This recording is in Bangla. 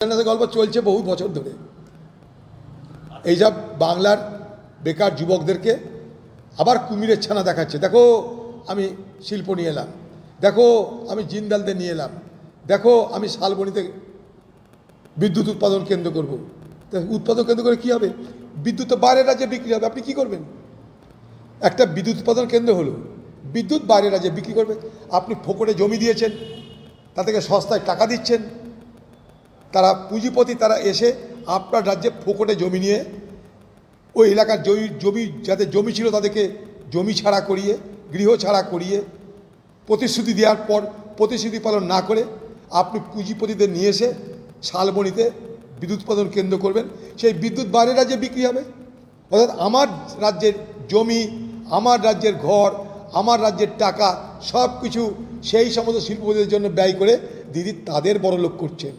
গল্প চলছে বহু বছর ধরে। এইসব বাংলার বেকার যুবকদেরকে আবার কুমিরের ছানা দেখাচ্ছে। দেখো আমি শিল্প নিয়ে এলাম, দেখো আমি জিন্দালদের নিয়ে এলাম, দেখো আমি শালবনীতে বিদ্যুৎ উৎপাদন কেন্দ্র করব। উৎপাদন কেন্দ্র করে কী হবে? বিদ্যুৎ তো বাইরের রাজ্যে বিক্রি হবে, আপনি কী করবেন? একটা বিদ্যুৎ উৎপাদন কেন্দ্র হলো, বিদ্যুৎ বাইরের রাজ্যে বিক্রি করবে। আপনি ফোকরে জমি দিয়েছেন, তা থেকে সস্তায় টাকা দিচ্ছেন, তারা পুঁজিপতি, তারা এসে আপনার রাজ্যে ফোকরে জমি নিয়ে ওই এলাকার জমি যাদের জমি ছিল তাদেরকে জমি ছাড়া করিয়ে, গৃহ ছাড়া করিয়ে, প্রতিশ্রুতি দেওয়ার পর প্রতিশ্রুতি পালন না করে আপনি পুঁজিপতিদের নিয়ে এসে শালবনীতে বিদ্যুৎ উৎপাদন কেন্দ্র করবেন। সেই বিদ্যুৎ বাইরের রাজ্যে বিক্রি হবে। অর্থাৎ আমার রাজ্যের জমি, আমার রাজ্যের ঘর, আমার রাজ্যের টাকা সব কিছু সেই সমস্ত শিল্পপতিদের জন্য ব্যয় করে দিদি তাদের বড়লোক করছেন।